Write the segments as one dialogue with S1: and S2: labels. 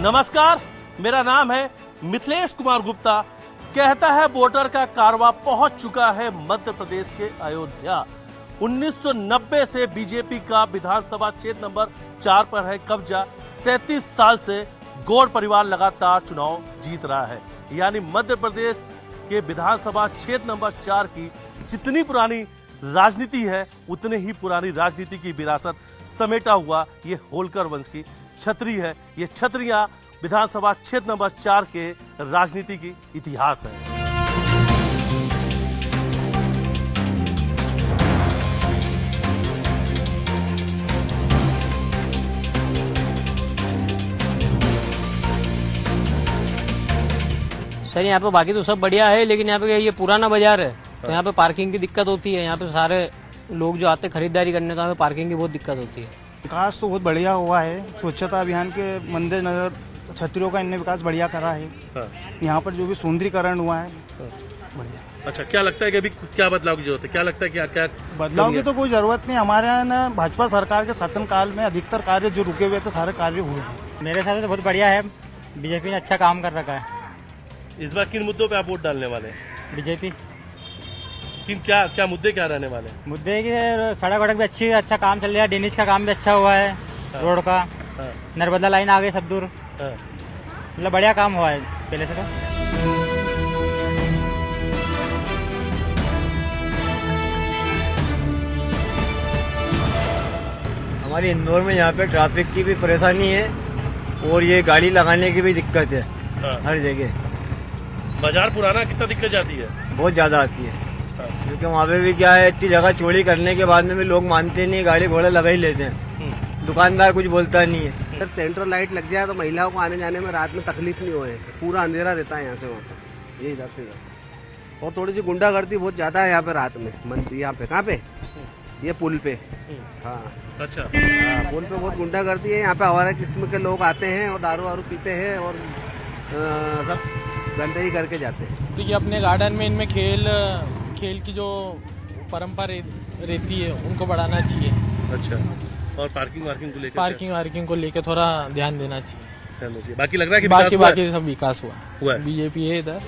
S1: नमस्कार, मेरा नाम है मिथिलेश कुमार गुप्ता। कहता है वोटर का कारवां पहुंच चुका है मध्य प्रदेश के अयोध्या। 1990 से बीजेपी का विधानसभा क्षेत्र नंबर 4 पर है कब्जा। 33 साल से गौड़ परिवार लगातार चुनाव जीत रहा है। यानी मध्य प्रदेश के विधानसभा क्षेत्र नंबर 4 की जितनी पुरानी राजनीति है उतने ही पुरानी राजनीति की विरासत समेटा हुआ ये होलकर वंश की छतरी है। ये छतरियां विधानसभा क्षेत्र नंबर 4 के राजनीति की इतिहास है।
S2: सर यहाँ पे बाकी तो सब बढ़िया है, लेकिन यहाँ पे ये पुराना बाजार है तो यहाँ पे पार्किंग की दिक्कत होती है। यहाँ पे सारे लोग जो आते खरीदारी करने तो यहाँ पे पार्किंग की बहुत दिक्कत होती है।
S3: विकास तो बहुत बढ़िया हुआ है। स्वच्छता अभियान के मद्देनजर छतरियों का इनने विकास बढ़िया करा है। यहाँ पर जो भी सुंदरीकरण हुआ है बढ़िया।
S1: अच्छा, क्या लगता है कि अभी क्या बदलाव की जरूरत है? क्या लगता है कि क्या
S3: बदलाव की तो कोई जरूरत नहीं। हमारे यहाँ ना भाजपा सरकार के शासनकाल में अधिकतर कार्य जो रुके हुए थे सारे कार्य हुए हैं।
S4: मेरे हिसाब से तो बहुत बढ़िया है। बीजेपी ने अच्छा काम कर रखा है।
S1: इस बार किन मुद्दों पे आप वोट डालने वाले हैं?
S4: बीजेपी
S1: किन क्या मुद्दे क्या रहने वाले हैं?
S4: मुद्दे की सड़क वड़क भी अच्छा काम चल रहा है। डेनिश का काम भी अच्छा हुआ है। रोड का नर्मदा लाइन आ गई सब दूर। मतलब बढ़िया काम हुआ है पहले से तो।
S5: हमारे इंदौर में यहाँ पे ट्रैफिक की भी परेशानी है और ये गाड़ी लगाने की भी दिक्कत है। हर जगह
S1: बाजार पुराना, कितना दिक्कत जाती है?
S5: बहुत ज्यादा आती है क्योंकि वहाँ पे भी क्या है, इतनी जगह चौड़ी करने के बाद में भी लोग मानते नहीं, गाड़ी घोड़ा लगा ही लेते हैं। दुकानदार कुछ बोलता नहीं है।
S6: अगर सेंट्रल लाइट लग जाए तो महिलाओं को आने जाने में रात में तकलीफ नहीं होए। पूरा अंधेरा रहता है यहाँ से वहाँ तक, ये इधर से इधर। और थोड़ी सी गुंडागर्दी बहुत ज्यादा है यहाँ पे रात में। यहाँ पे कहाँ पे? ये पुल पे। हाँ
S1: अच्छा,
S6: हाँ, पुल पे बहुत गुंडागर्दी है। यहाँ पे आवारा किस्म के लोग आते हैं और दारू वारू पीते हैं और सब गंदगी करके जाते हैं।
S7: तो ये अपने गार्डन में इनमें खेल की जो परंपरा रहती है उनको बढ़ाना चाहिए।
S1: अच्छा, और पार्किंग
S7: वार्किंग को लेकर थोड़ा ध्यान देना चाहिए।
S1: बाकी लग रहा है कि
S7: बाकी सब विकास हुआ है। बीजेपी है इधर।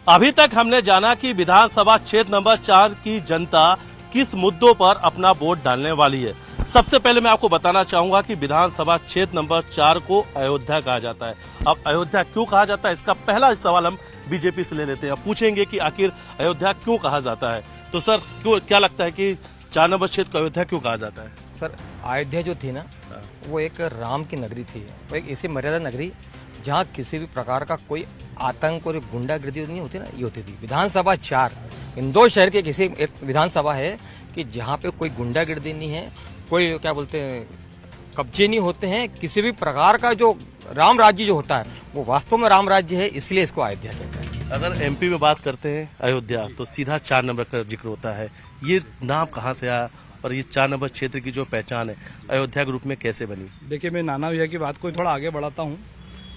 S1: अभी तक हमने जाना कि विधानसभा क्षेत्र नंबर 4 की जनता किस मुद्दों पर अपना वोट डालने वाली है। सबसे पहले मैं आपको बताना चाहूंगा कि विधानसभा क्षेत्र नंबर 4 को अयोध्या कहा जाता है। अब अयोध्या क्यों कहा जाता है, इसका पहला सवाल हम बीजेपी से ले लेते हैं। पूछेंगे कि आखिर अयोध्या क्यों कहा जाता है। तो सर, क्या लगता है कि 4 नंबर क्षेत्र को अयोध्या क्यों कहा जाता है?
S8: सर, अयोध्या जो थी ना, वो एक राम की नगरी थी। वो एक ऐसी मर्यादा नगरी जहाँ किसी भी प्रकार का कोई आतंक और गुंडागर्दी नहीं होती ना, ये होती थी। विधानसभा 4 इंदौर शहर के किसी एक विधानसभा है कि जहाँ पे कोई गुंडागर्दी नहीं है, कोई क्या बोलते हैं कब्जे नहीं होते हैं। किसी भी प्रकार का जो राम राज्य जो होता है वो वास्तव में राम राज्य है, इसलिए इसको अयोध्या कहते हैं।
S1: अगर एमपी में बात करते हैं अयोध्या तो सीधा 4 नंबर का जिक्र होता है। ये नाम कहाँ से आया और ये 4 नंबर क्षेत्र की जो पहचान है अयोध्या के रूप में कैसे बनी?
S3: देखिए, मैं नाना भैया की बात को थोड़ा आगे बढ़ाता हूँ।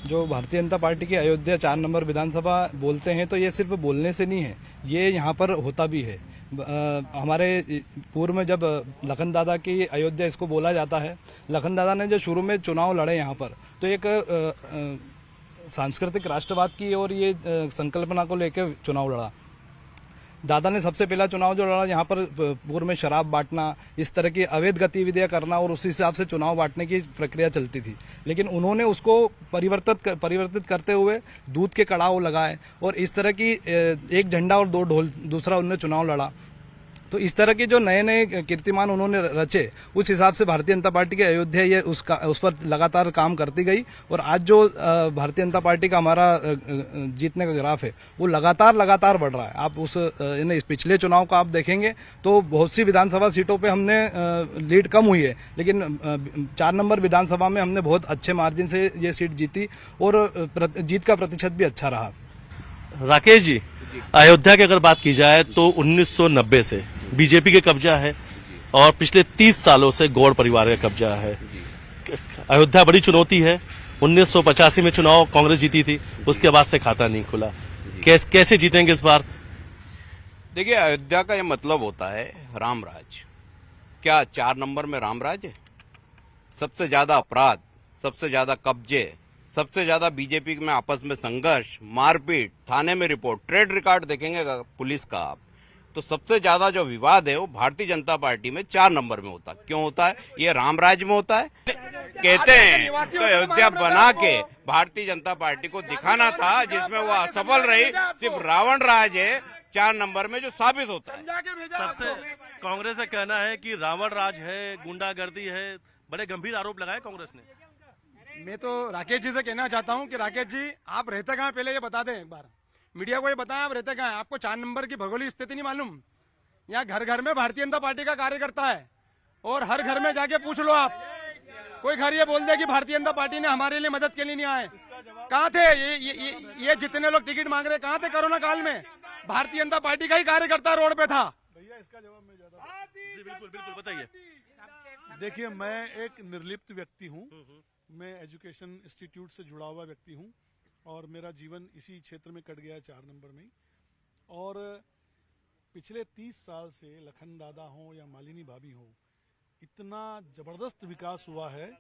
S3: जो भारतीय जनता पार्टी की अयोध्या 4 नंबर विधानसभा बोलते हैं तो ये सिर्फ बोलने से नहीं है, ये यहाँ पर होता भी है। हमारे पूर्व में जब लखन दादा की अयोध्या इसको बोला जाता है, लखन दादा ने जो शुरू में चुनाव लड़े यहाँ पर तो एक सांस्कृतिक राष्ट्रवाद की और ये संकल्पना को लेकर चुनाव लड़ा। दादा ने सबसे पहला चुनाव जो लड़ा, यहाँ पर पूर्व में शराब बांटना, इस तरह की अवैध गतिविधियां करना और उसी हिसाब से चुनाव बांटने की प्रक्रिया चलती थी। लेकिन उन्होंने उसको परिवर्तित करते हुए दूध के कड़ाव लगाए और इस तरह की एक झंडा और 2 ढोल दूसरा उन्होंने चुनाव लड़ा। तो इस तरह के जो नए नए कीर्तिमान उन्होंने रचे, उस हिसाब से भारतीय जनता पार्टी की अयोध्या ये उस पर लगातार काम करती गई। और आज जो भारतीय जनता पार्टी का हमारा जीतने का ग्राफ है वो लगातार बढ़ रहा है। आप इस पिछले चुनाव का आप देखेंगे तो बहुत सी विधानसभा सीटों पे हमने लीड कम हुई है, लेकिन 4 नंबर विधानसभा में हमने बहुत अच्छे मार्जिन से ये सीट जीती और जीत का प्रतिशत भी अच्छा रहा।
S1: राकेश जी, अयोध्या की अगर बात की जाए तो 1990 से बीजेपी के कब्जा है और पिछले 30 सालों से गौड़ परिवार का कब्जा है। अयोध्या बड़ी चुनौती है। 1985 में चुनाव कांग्रेस जीती थी, उसके बाद से खाता नहीं खुला। कैसे जीतेंगे इस बार?
S9: देखिए, अयोध्या का ये मतलब होता है राम राज। क्या 4 नंबर में राम राज है? सबसे ज्यादा अपराध, सबसे ज्यादा कब्जे, सबसे ज्यादा बीजेपी में आपस में संघर्ष, मारपीट, थाने में रिपोर्ट, ट्रेड रिकॉर्ड देखेंगे पुलिस का आप, तो सबसे ज्यादा जो विवाद है वो भारतीय जनता पार्टी में 4 नंबर में होता है। क्यों होता है? ये रामराज में होता है कहते हैं। तो अयोध्या बना के भारतीय जनता पार्टी को दिखाना था, जिसमें वो असफल रही। सिर्फ रावण राज है 4 नंबर में जो साबित होता है।
S1: सबसे कांग्रेस का कहना है कि रावण राज है, गुंडागर्दी है, बड़े गंभीर आरोप लगाए कांग्रेस ने।
S10: मैं तो राकेश जी से कहना चाहता हूं कि राकेश जी, आप रहते कहाँ पहले ये बता दें एक बार, मीडिया को ये बताएं आप रहते कहाँ हैं। आपको 4 नंबर की भौगोलिक स्थिति नहीं मालूम? यहाँ घर घर में भारतीय जनता पार्टी का कार्यकर्ता है और हर घर में जाके पूछ लो आप। कोई घर ये बोल दे कि भारतीय जनता पार्टी ने हमारे लिए मदद के लिए नहीं आए। कहाँ थे ये जितने लोग टिकट मांग रहे, कहाँ थे कोरोना काल में? भारतीय जनता पार्टी का ही कार्यकर्ता रोड पे था।
S11: भैया, इसका जवाब मैं ज्यादा
S1: बिल्कुल बिल्कुल बताइए।
S11: देखिए, मैं एक निर्लिप्त व्यक्ति हूँ। मैं एजुकेशन इंस्टीट्यूट से जुड़ा हुआ व्यक्ति हूँ और मेरा जीवन इसी क्षेत्र में कट गया 4 नंबर में। और पिछले 30 साल से लखन दादा हो या मालिनी भाभी हो, इतना जबरदस्त विकास हुआ है।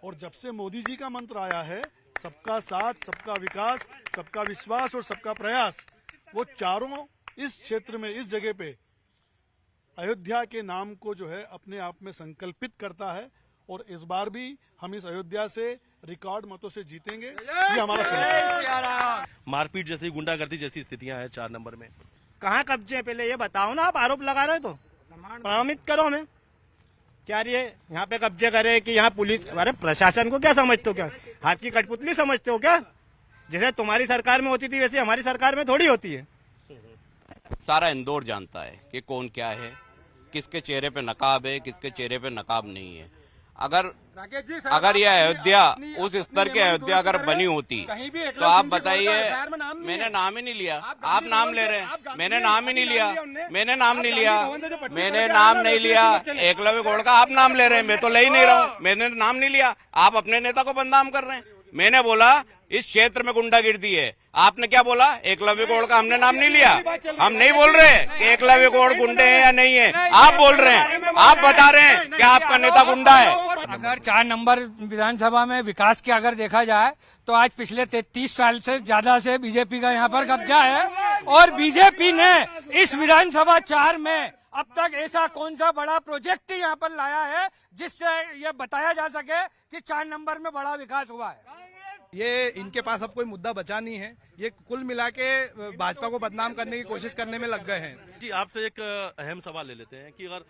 S11: और जब से मोदी जी का मंत्र आया है, सबका साथ, सबका विकास, सबका विश्वास और सबका प्रयास, वो चारों इस क्षेत्र में, इस जगह पे अयोध्या के नाम को जो है अपने आप में संकल्पित करता है। और इस बार भी हम इस अयोध्या से रिकॉर्ड मतों से जीतेंगे, ये हमारा संकल्प।
S1: मारपीट जैसी, गुंडागर्दी जैसी स्थितियां हैं 4 नंबर में।
S4: कहाँ कब्जे हैं पहले ये बताओ ना। आप आरोप लगा रहे हो तो प्रमाणित करो हमें। क्या ये यहाँ पे कब्जे करे कि यहाँ पुलिस? अरे प्रशासन को क्या समझते हो? क्या हाथ की कठपुतली समझते हो क्या? जैसे तुम्हारी सरकार में होती थी वैसे हमारी सरकार में थोड़ी होती है।
S9: सारा इंदौर जानता है कि कौन क्या है, किसके चेहरे पे नकाब है, किसके चेहरे पे नकाब नहीं है। अगर यह अयोध्या उस स्तर की अयोध्या अगर बनी होती तो आप बताइए, मैंने नाम ही नहीं लिया। आप नाम ले रहे हैं, मैंने नाम ही नहीं लिया। मैंने नाम नहीं लिया। एकलव्य गौड़ का आप नाम ले रहे हैं, मैं तो ले ही नहीं रहा हूँ। मैंने नाम नहीं लिया। आप अपने नेता को बदनाम कर रहे हैं। मैंने बोला इस क्षेत्र में गुंडागिर्दी है। आपने क्या बोला? एकलव्य गौड़ का हमने नाम नहीं लिया। हम नहीं बोल रहे कि एकलव्य गौड़ गुंडे हैं या नहीं है। आप बोल रहे हैं, आप बता रहे हैं कि आपका नेता गुंडा है।
S12: अगर 4 नंबर विधानसभा में विकास की अगर देखा जाए तो आज पिछले 33 साल से ज्यादा से बीजेपी का यहाँ पर कब्जा है। और बीजेपी ने इस विधानसभा 4 में अब तक ऐसा कौन सा बड़ा प्रोजेक्ट यहाँ पर लाया है जिससे ये बताया जा सके कि 4 नंबर में बड़ा विकास हुआ है?
S3: ये इनके पास अब कोई मुद्दा बचा नहीं है। ये कुल मिला के भाजपा को बदनाम करने की कोशिश करने में लग गए हैं।
S1: जी, आपसे एक अहम सवाल ले लेते हैं कि अगर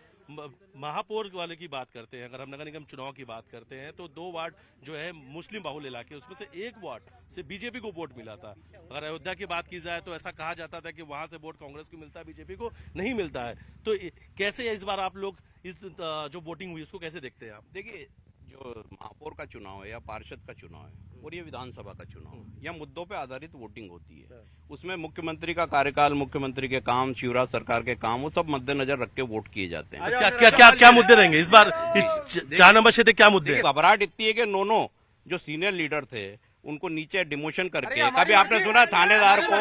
S1: महापौर वाले की बात करते हैं, अगर हम नगर निगम चुनाव की बात करते हैं तो 2 वार्ड जो है मुस्लिम बाहुल इलाके, उसमें से 1 वार्ड से बीजेपी को वोट मिला था। अगर अयोध्या की बात की जाए तो ऐसा कहा जाता था कि वहां से वोट कांग्रेस को मिलता है, बीजेपी को नहीं मिलता है। तो कैसे इस बार आप लोग इस जो वोटिंग हुई उसको कैसे देखते हैं आप?
S9: देखिए, जो महापौर का चुनाव है या पार्षद का चुनाव है और ये विधानसभा का चुनाव है, यह मुद्दों पे आधारित वोटिंग होती है। उसमें मुख्यमंत्री का कार्यकाल, मुख्यमंत्री के काम, शिवराज सरकार के काम, वो सब मद्देनजर रख के वोट किए जाते हैं।
S1: क्या मुद्दे रहेंगे इस बार इस 4 नंबर क्षेत्र? क्या मुद्दे?
S9: घबराहट इतनी है कि नोनो जो सीनियर लीडर थे उनको नीचे डिमोशन करके, कभी आपने सुना थानेदार को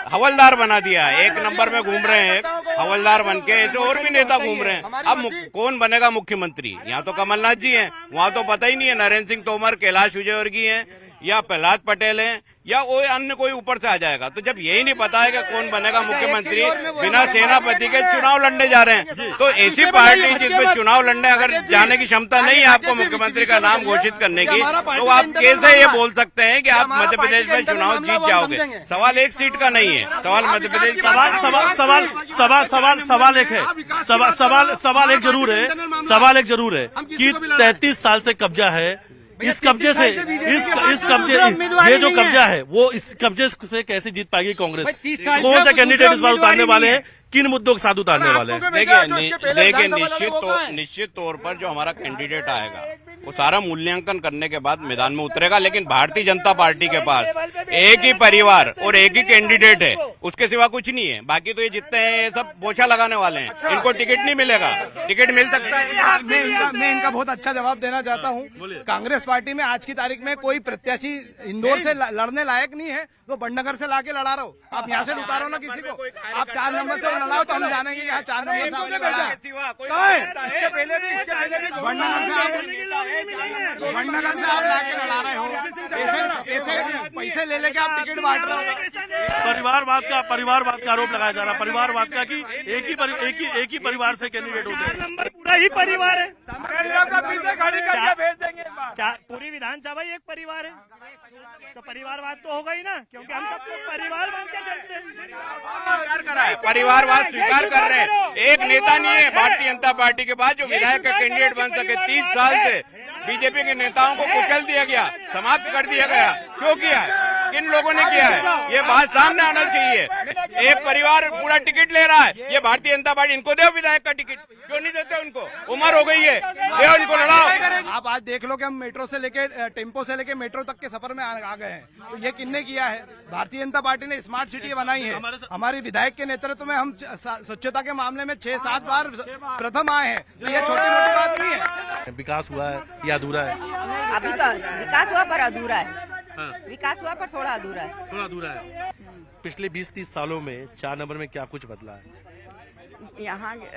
S9: हवलदार बना दिया, 1 नंबर में घूम रहे हैं हवलदार बन के। ऐसे और भी नेता घूम रहे हैं। अब कौन बनेगा मुख्यमंत्री? यहाँ तो कमलनाथ जी हैं, वहाँ तो पता ही नहीं है। नरेंद्र सिंह तोमर, कैलाश विजयवर्गीय हैं, या प्रहलाद पटेल हैं या वो अन्य कोई ऊपर से आ जाएगा। तो जब यही नहीं पता है कि कौन बनेगा मुख्यमंत्री, बिना सेनापति के चुनाव लड़ने जा रहे हैं, तो ऐसी पार्टी जिसमें चुनाव लड़ने अगर जाने की क्षमता नहीं है आपको मुख्यमंत्री का नाम घोषित करने की, तो आप कैसे ये बोल सकते हैं कि आप मध्य प्रदेश में चुनाव जीत जाओगे? सवाल एक सीट का नहीं है, सवाल मध्य प्रदेश
S1: सवाल एक है, सवाल एक जरूर है कि 33 साल से कब्जा है। इस कब्जे से ये जो कब्जा है वो इस कब्जे से कैसे जीत पाएगी कांग्रेस? कौन सा कैंडिडेट इस बार उतारने वाले हैं? किन मुद्दों के साथ उतारने वाले हैं?
S9: देखिए निश्चित तौर पर जो हमारा कैंडिडेट आएगा वो सारा मूल्यांकन करने के बाद मैदान में उतरेगा, लेकिन भारतीय जनता पार्टी के पास एक ही परिवार और एक ही कैंडिडेट है, उसके सिवा कुछ नहीं है। बाकी तो ये जितने हैं ये सब पोछा लगाने वाले हैं, इनको टिकट नहीं मिलेगा। टिकट मिल सकता है।
S3: मैं इनका बहुत अच्छा जवाब देना चाहता हूँ। कांग्रेस पार्टी में आज की तारीख में कोई प्रत्याशी इंदौर से लड़ने लायक नहीं है, तो बड़नगर से लाके लड़ा रहा हो। आप यहाँ से उतारो ना किसी को, आप 4 नंबर से लड़ाओ तो हम जानेंगे कि 4 नंबर से आपने लड़ा है। बड़नगर से आप लाके लड़ा रहे हो, ऐसे पैसे ले लेके आप टिकट बांट रहे हो।
S1: परिवारवाद का आरोप लगाया जा रहा है, परिवारवाद का कि एक ही परिवार से कैंडिडेट होते हैं।
S4: नंबर पूरा ही परिवार है, पूरी विधानसभा ही एक परिवार है, तो परिवारवाद तो होगा ही ना, क्योंकि हम सबको परिवार मान के चलते हैं।
S9: परिवारवाद स्वीकार कर रहे हैं। एक नेता नहीं है भारतीय जनता पार्टी के पास जो विधायक का कैंडिडेट बन सके। 30 साल से बीजेपी के नेताओं को कुचल दिया गया, समाप्त कर दिया गया। क्यों किया है? किन लोगों ने किया है? ये बात सामने आना चाहिए। एक परिवार पूरा टिकट ले रहा है, ये भारतीय जनता पार्टी, इनको दो विधायक का टिकट, क्यों नहीं देते उनको? उम्र हो गई है, दो इनको लड़ाओ।
S3: आप आज देख लो कि हम मेट्रो से लेके टेम्पो से लेके मेट्रो तक के सफर में आ गए हैं, तो ये किन्ने किया है? भारतीय जनता पार्टी ने स्मार्ट सिटी बनाई है। हमारी विधायक के नेतृत्व में हम स्वच्छता के मामले में 6-7 बार प्रथम आए हैं, तो ये छोटी मोटी बात नहीं है।
S1: विकास हुआ है या अधूरा है?
S13: अभी तो विकास हुआ पर अधूरा है। विकास हुआ पर थोड़ा अधूरा है।
S1: पिछले 20-30 सालों में 4 नंबर में क्या कुछ बदला है?
S13: यहाँ